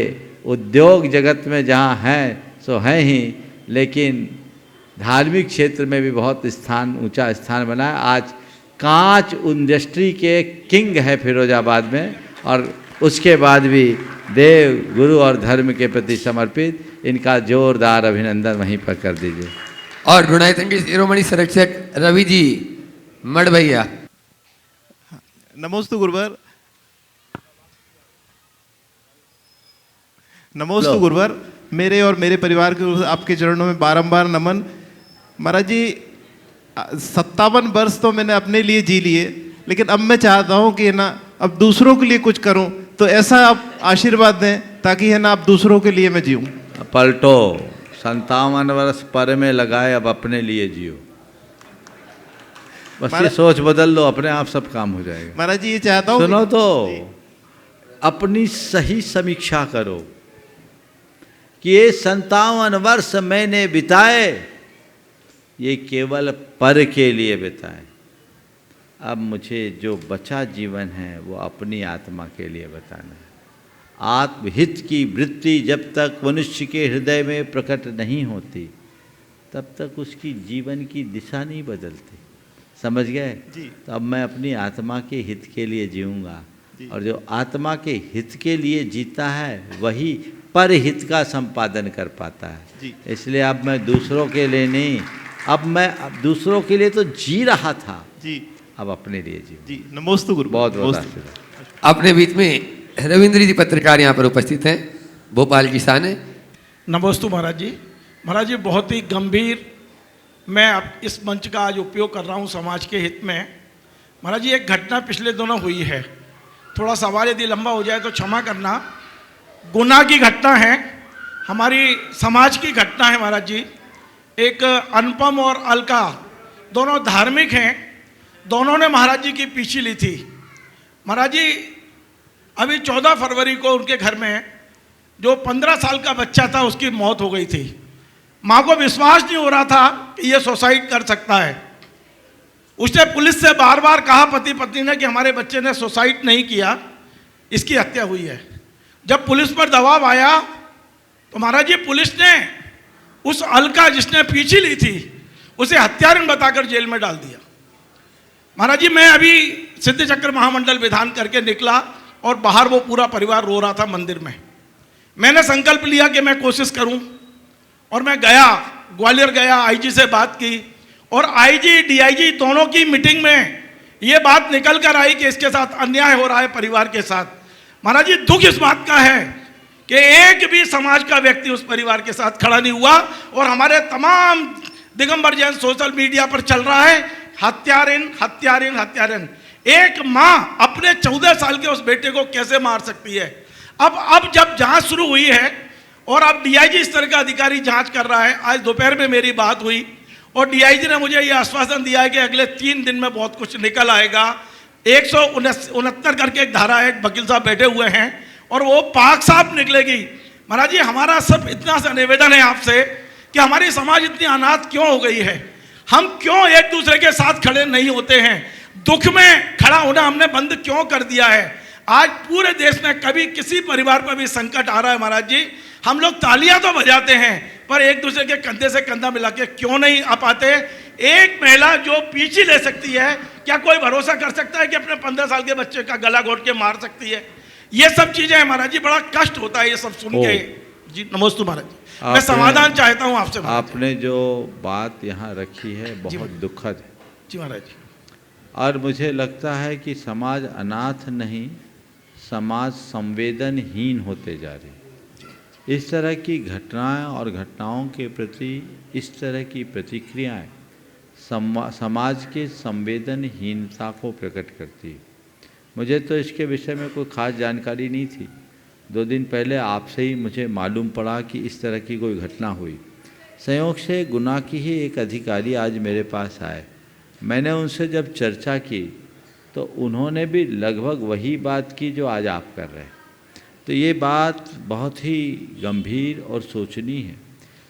उद्योग जगत में जहाँ हैं सो हैं ही, लेकिन धार्मिक क्षेत्र में भी बहुत ऊंचा स्थान बना है। आज कांच इंडस्ट्री के किंग है फिरोजाबाद में, और उसके बाद भी देव, गुरु और धर्म के प्रति समर्पित। इनका जोरदार अभिनंदन वहीं पर कर दीजिए। और गुणायतन के शिरोमणि संरक्षक रवि जी मठ भैया। नमोस्तु गुरुवर। नमोस्तु गुरुवर। मेरे और मेरे परिवार के आपके चरणों में बारंबार नमन। महाराज जी, 57 वर्ष तो मैंने अपने लिए जी लिए, लेकिन अब मैं चाहता हूँ कि है ना, अब दूसरों के लिए कुछ करूँ। तो ऐसा आप आशीर्वाद दें ताकि है ना, आप दूसरों के लिए मैं जीऊँ। पलटो, 57 वर्ष पर में लगाए, अब अपने लिए जियो। बस ये सोच बदल लो, अपने आप सब काम हो जाएगा। महाराज जी, ये चाहता हूँ, सुनो तो, अपनी सही समीक्षा करो कि ये 57 वर्ष मैंने बिताए, ये केवल पर के लिए बिताए। अब मुझे जो बचा जीवन है वो अपनी आत्मा के लिए बताना है। आत्महित की वृत्ति जब तक मनुष्य के हृदय में प्रकट नहीं होती, तब तक उसकी जीवन की दिशा नहीं बदलती। समझ गए? तो अब मैं अपनी आत्मा के हित के लिए जीऊँगा, और जो आत्मा के हित के लिए जीता है वही पर हित का संपादन कर पाता है। इसलिए अब मैं दूसरों के लिए नहीं, अब मैं दूसरों के लिए तो जी रहा था जी, अब अपने लिए जी। नमोस्तु गुरु। बहुत बहुत आशीर्वाद। अपने बीच में रविंद्र जी पत्रकार यहाँ पर उपस्थित हैं, भोपाल की शान है। नमोस्तु महाराज जी। महाराज जी, बहुत ही गंभीर मैं अब इस मंच का आज उपयोग कर रहा हूँ समाज के हित में। महाराज जी, एक घटना पिछले दिनों हुई है। थोड़ा सवाल यदि लंबा हो जाए तो क्षमा करना। गुना की घटना है, हमारी समाज की घटना है महाराज जी। एक अनुपम और अलका दोनों धार्मिक हैं, दोनों ने महाराज जी की पीछी ली थी। महाराज जी अभी 14 फरवरी को उनके घर में जो 15 साल का बच्चा था उसकी मौत हो गई थी। माँ को विश्वास नहीं हो रहा था कि ये सुसाइड कर सकता है। उसने पुलिस से बार बार कहा, पति पत्नी ने, कि हमारे बच्चे ने सुसाइड नहीं किया, इसकी हत्या हुई है। जब पुलिस पर दबाव आया तो महाराज जी पुलिस ने उस अलका जिसने पीछी ली थी उसे हत्यारण बताकर जेल में डाल दिया। महाराज जी मैं अभी सिद्ध चक्र महामंडल विधान करके निकला और बाहर वो पूरा परिवार रो रहा था मंदिर में। मैंने संकल्प लिया कि मैं कोशिश करूं और मैं गया, ग्वालियर गया, आईजी से बात की और आईजी डीआईजी दोनों की मीटिंग में ये बात निकल कर आई कि इसके साथ अन्याय हो रहा है परिवार के साथ। महाराज जी दुख इस बात का है कि एक भी समाज का व्यक्ति उस परिवार के साथ खड़ा नहीं हुआ और हमारे तमाम दिगंबर जैन सोशल मीडिया पर चल रहा है हत्यारिन हत्यारिन हत्यारिन। एक माँ अपने 14 साल के उस बेटे को कैसे मार सकती है? अब जब जांच शुरू हुई है और अब डीआईजी इस तरह का अधिकारी जांच कर रहा है। आज दोपहर में मेरी बात हुई और डीआईजी ने मुझे यह आश्वासन दिया है कि अगले 3 दिन में बहुत कुछ निकल आएगा। 169 करके एक धारा है, वकील साहब बैठे हुए हैं और वो पाक साफ निकलेगी। महाराज जी हमारा सब इतना सा निवेदन है आपसे कि हमारी समाज इतनी अनाथ क्यों हो गई है? हम क्यों एक दूसरे के साथ खड़े नहीं होते हैं? दुख में खड़ा होना हमने बंद क्यों कर दिया है? आज पूरे देश में कभी किसी परिवार पर भी संकट आ रहा है महाराज जी, हम लोग तालियां तो बजाते हैं पर एक दूसरे के कंधे से कंधा मिला के क्यों नहीं आ पाते? एक महिला जो पीछी ले सकती है, क्या कोई भरोसा कर सकता है कि अपने 15 साल के बच्चे का गला घोट के मार सकती है? ये सब चीजें हैं महाराज जी, बड़ा कष्ट होता है ये सब सुन के। जी नमस्ते महाराज जी, मैं समाधान चाहता हूँ आपसे। आपने जो बात यहाँ रखी है बहुत दुखद है। जी महाराज जी। और मुझे लगता है कि समाज अनाथ नहीं, समाज संवेदनहीन होते जा रही है। इस तरह की घटनाएं और घटनाओं के प्रति इस तरह की प्रतिक्रियाएं समाज के संवेदनहीनता को प्रकट करती है। मुझे तो इसके विषय में कोई ख़ास जानकारी नहीं थी। 2 दिन पहले आपसे ही मुझे मालूम पड़ा कि इस तरह की कोई घटना हुई। संयोग से गुना की ही एक अधिकारी आज मेरे पास आए। मैंने उनसे जब चर्चा की तो उन्होंने भी लगभग वही बात की जो आज आप कर रहे हैं। तो ये बात बहुत ही गंभीर और सोचनीय है।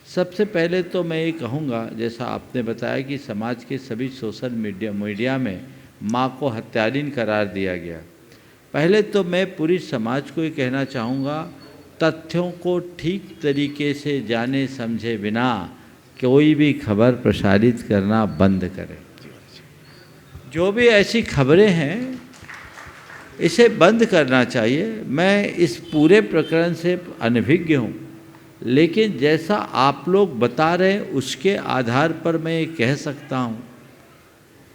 सबसे पहले तो मैं ये कहूँगा, जैसा आपने बताया कि समाज के सभी सोशल मीडिया में माँ को हत्यारिन करार दिया गया। पहले तो मैं पूरी समाज को ये कहना चाहूँगा, तथ्यों को ठीक तरीके से जाने समझे बिना कोई भी खबर प्रसारित करना बंद करें। जो भी ऐसी खबरें हैं इसे बंद करना चाहिए। मैं इस पूरे प्रकरण से अनभिज्ञ हूँ, लेकिन जैसा आप लोग बता रहे हैं उसके आधार पर मैं ये कह सकता हूँ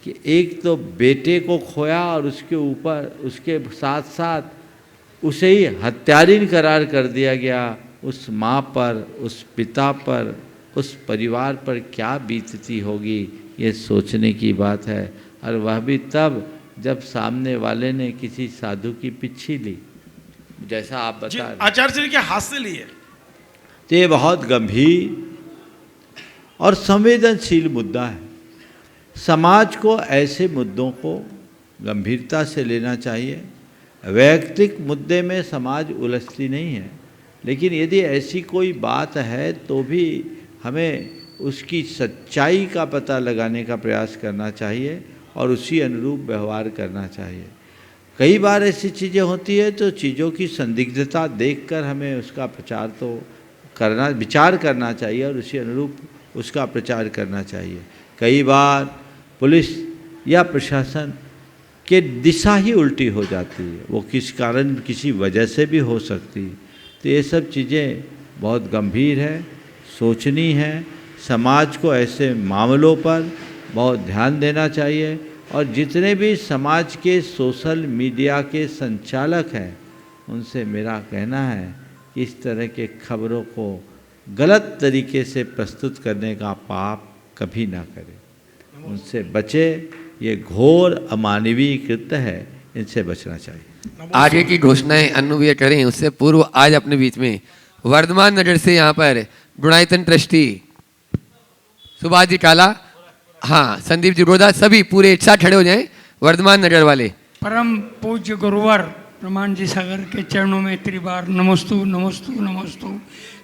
कि एक तो बेटे को खोया और उसके ऊपर उसके साथ साथ उसे ही हत्यारिन करार कर दिया गया। उस माँ पर, उस पिता पर, उस परिवार पर क्या बीतती होगी, ये सोचने की बात है। और वह भी तब जब सामने वाले ने किसी साधु की पिच्छी ली, जैसा आप बता रहे। आचार्य श्री के हाथ से लिए। तो ये बहुत गंभीर और संवेदनशील मुद्दा है। समाज को ऐसे मुद्दों को गंभीरता से लेना चाहिए। वैयक्तिक मुद्दे में समाज उलझती नहीं है, लेकिन यदि ऐसी कोई बात है तो भी हमें उसकी सच्चाई का पता लगाने का प्रयास करना चाहिए और उसी अनुरूप व्यवहार करना चाहिए। कई बार ऐसी चीज़ें होती है तो चीज़ों की संदिग्धता देखकर हमें उसका प्रचार तो करना, विचार करना चाहिए और उसी अनुरूप उसका प्रचार करना चाहिए। कई बार पुलिस या प्रशासन के दिशा ही उल्टी हो जाती है, वो किस कारण किसी वजह से भी हो सकती है। तो ये सब चीज़ें बहुत गंभीर है, सोचनी है। समाज को ऐसे मामलों पर बहुत ध्यान देना चाहिए और जितने भी समाज के सोशल मीडिया के संचालक हैं उनसे मेरा कहना है कि इस तरह के खबरों को गलत तरीके से प्रस्तुत करने का पाप कभी ना करें, उनसे बचे। ये घोर अमानवीय कृत्य है इनसे बचना चाहिए। आगे की घोषणाएं अन्नुभव करें उससे पूर्व आज अपने बीच में वर्धमान नगर से यहाँ पर गुणायतन ट्रस्टी सुभाष जी काला, हाँ संदीप जी गोदा, सभी पूरे एक साथ खड़े हो जाएं वर्धमान नगर वाले। परम पूज्य गुरुवर प्रमाण जी सागर के चरणों में त्रिबार नमोस्तु नमोस्तु नमोस्तु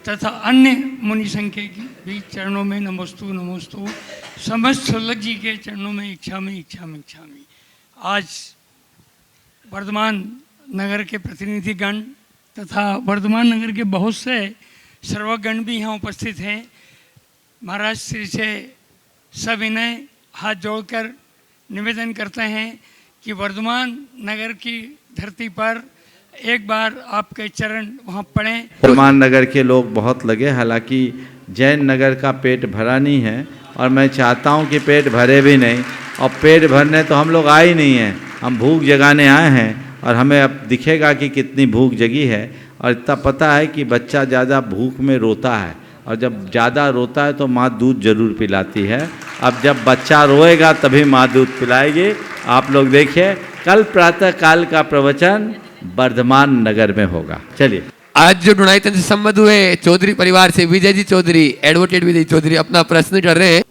तथा अन्य मुनि संघ के भी चरणों में नमोस्तु नमोस्तु, समस्त शुल्लक जी के चरणों में इच्छामी इच्छामी इच्छामी। आज वर्धमान नगर के प्रतिनिधिगण तथा वर्धमान नगर के बहुत से सर्वगण भी यहाँ उपस्थित हैं। महाराज श्री से सविनय हाथ जोड़कर निवेदन करते हैं कि वर्धमान नगर की धरती पर एक बार आपके चरण वहाँ पड़ें। वर्धमान नगर के लोग बहुत लगे, हालांकि जैन नगर का पेट भरा नहीं है और मैं चाहता हूँ कि पेट भरे भी नहीं, और पेट भरने तो हम लोग आए ही नहीं हैं, हम भूख जगाने आए हैं और हमें अब दिखेगा कि कितनी भूख जगी है। और इतना पता है कि बच्चा ज़्यादा भूख में रोता है और जब ज़्यादा रोता है तो माँ दूध जरूर पिलाती है। अब जब बच्चा रोएगा तभी माँ दूध पिलाएगी। आप लोग देखिए कल प्रातः काल का प्रवचन वर्धमान नगर में होगा। चलिए, आज जो गुणायतन से संबंध हुए चौधरी परिवार से विजय जी चौधरी, एडवोकेट विजय चौधरी अपना प्रश्न कर रहे हैं।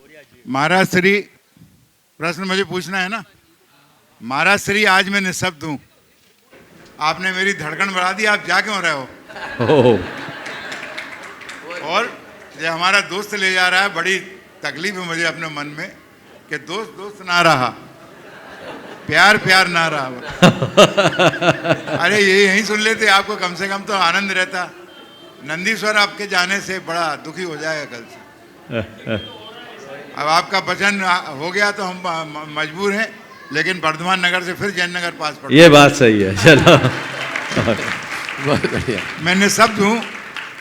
महाराज श्री, प्रश्न मुझे पूछना है ना। महाराज श्री, आज मैं निःशब्द हूँ, आपने मेरी धड़कन बढ़ा दी, आप जा क्यों रहे हो? और ये हमारा दोस्त ले जा रहा है, बड़ी तकलीफ है मुझे अपने मन में कि दोस्त दोस्त ना रहा, प्यार प्यार ना रहा। अरे ये यहीं सुन लेते, आपको कम से कम तो आनंद रहता। नंदीश्वर आपके जाने से बड़ा दुखी हो जाएगा कल से। अब आपका वचन हो गया तो हम मजबूर हैं, लेकिन वर्धमान नगर से फिर जैन नगर पास पड़। ये बात सही है। चलो, बहुत बढ़िया। मैं निःशब्द हूँ,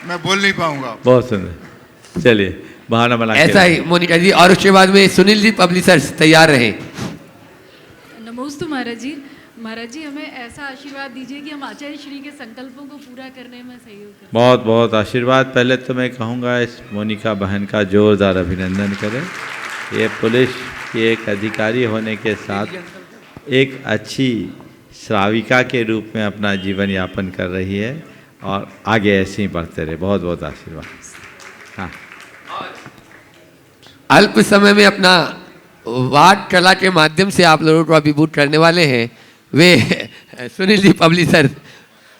मैं बोल नहीं पाऊंगा। बहुत सुंदर। चलिए, बहाना बना ऐसा ही मोनिका जी, और उसके बाद में सुनील जी पब्लिशर्स तैयार रहे। नमोस्तु महाराज जी। महाराज जी, हमें ऐसा आशीर्वाद दीजिए कि हम आचार्य श्री के संकल्पों को पूरा करने में सहयोग करें। बहुत बहुत आशीर्वाद। पहले तो मैं कहूँगा इस मोनिका बहन का जोरदार अभिनंदन करें। ये पुलिस की एक अधिकारी होने के साथ एक अच्छी श्राविका के रूप में अपना जीवन यापन कर रही है और आगे ऐसे ही बढ़ते रहे। बहुत बहुत आशीर्वाद। हाँ, अल्प समय में अपना वाद कला के माध्यम से आप लोगों को अभिभूत करने वाले हैं वे सुनील जी पब्लिशर।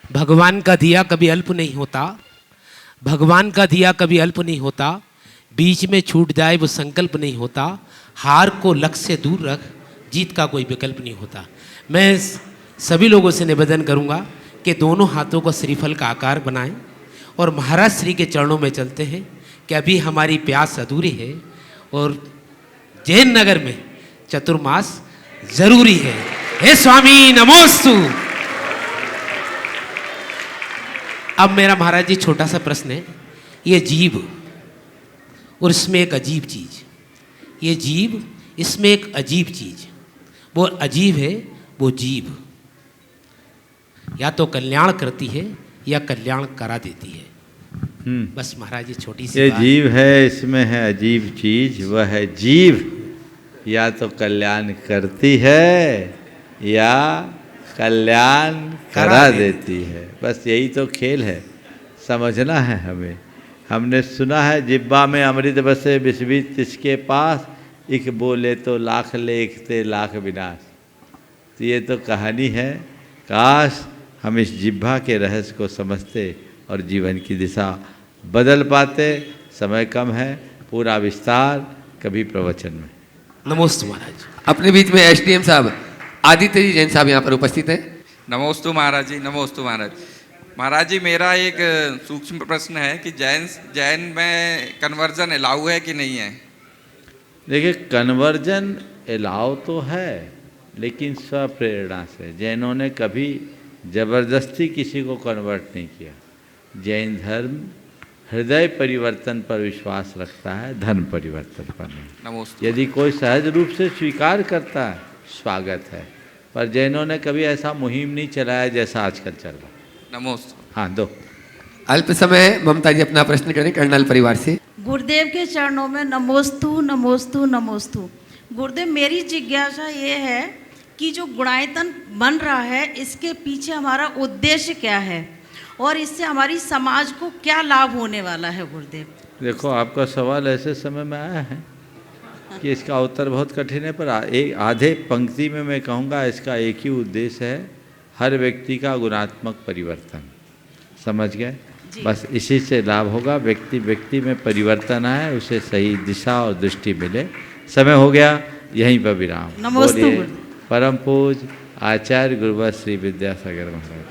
भगवान का दिया कभी अल्प नहीं होता, भगवान का दिया कभी अल्प नहीं होता, बीच में छूट जाए वो संकल्प नहीं होता, हार को लक्ष्य से दूर रख, जीत का कोई विकल्प नहीं होता। मैं सभी लोगों से निवेदन करूंगा कि दोनों हाथों को श्रीफल का आकार बनाएं और महाराज श्री के चरणों में चलते हैं कि अभी हमारी प्यास अधूरी है और जैन नगर में चतुर्मास जरूरी है। हे स्वामी नमोस्तु। अब मेरा महाराज जी छोटा सा प्रश्न है, ये जीव और इसमें एक अजीब चीज, ये जीव इसमें एक अजीब चीज, वो अजीब है वो जीव या तो कल्याण करती है या कल्याण करा देती है। बस महाराज जी छोटी सी ये बात। जीव है, इसमें है अजीब चीज, वह है जीव या तो कल्याण करती है या कल्याण करा देती है। बस यही तो खेल है, समझना है हमें। हमने सुना है जिब्बा में अमृत बसे विश्वित इसके पास, एक बोले तो लाख लेखते लाख विनाश। तो ये तो कहानी है। काश हम इस जिब्बा के रहस्य को समझते और जीवन की दिशा बदल पाते। समय कम है, पूरा विस्तार कभी प्रवचन में। नमोस्तु महाराज। अपने बीच में एसडीएम साहब आदित्य जी जैन साहब यहाँ पर उपस्थित हैं। नमोस्तु महाराज जी, नमोस्तु महाराज। महाराज जी, मेरा एक सूक्ष्म प्रश्न है कि जैन में कन्वर्जन अलाउ है कि नहीं है? देखिए, कन्वर्जन अलाउ तो है, लेकिन स्वप्रेरणा से। जैनों ने कभी जबरदस्ती किसी को कन्वर्ट नहीं किया। जैन धर्म हृदय परिवर्तन पर विश्वास रखता है, धर्म परिवर्तन पर नहीं। यदि कोई सहज रूप से स्वीकार करता है, स्वागत है, पर जैनों ने कभी ऐसा मुहिम नहीं चलाया जैसा आजकल चल रहा। नमोस्तु। हाँ, दो अल्प समय ममता जी अपना प्रश्न करें कर्नल परिवार से। गुरुदेव के चरणों में नमोस्तु नमोस्तु नमोस्तु। गुरुदेव, मेरी जिज्ञासा ये है कि जो गुणायतन बन रहा है इसके पीछे हमारा उद्देश्य क्या है और इससे हमारी समाज को क्या लाभ होने वाला है गुरुदेव? देखो, आपका सवाल ऐसे समय में आया है कि इसका उत्तर बहुत कठिन है, पर एक आधे पंक्ति में मैं कहूँगा इसका एक ही उद्देश्य है, हर व्यक्ति का गुणात्मक परिवर्तन। समझ गए? बस इसी से लाभ होगा। व्यक्ति व्यक्ति में परिवर्तन आए, उसे सही दिशा और दृष्टि मिले। समय हो गया, यहीं पर विराम। नमोस्तु बोलिए परम पूज आचार्य गुरुवर श्री विद्यासागर महाराज।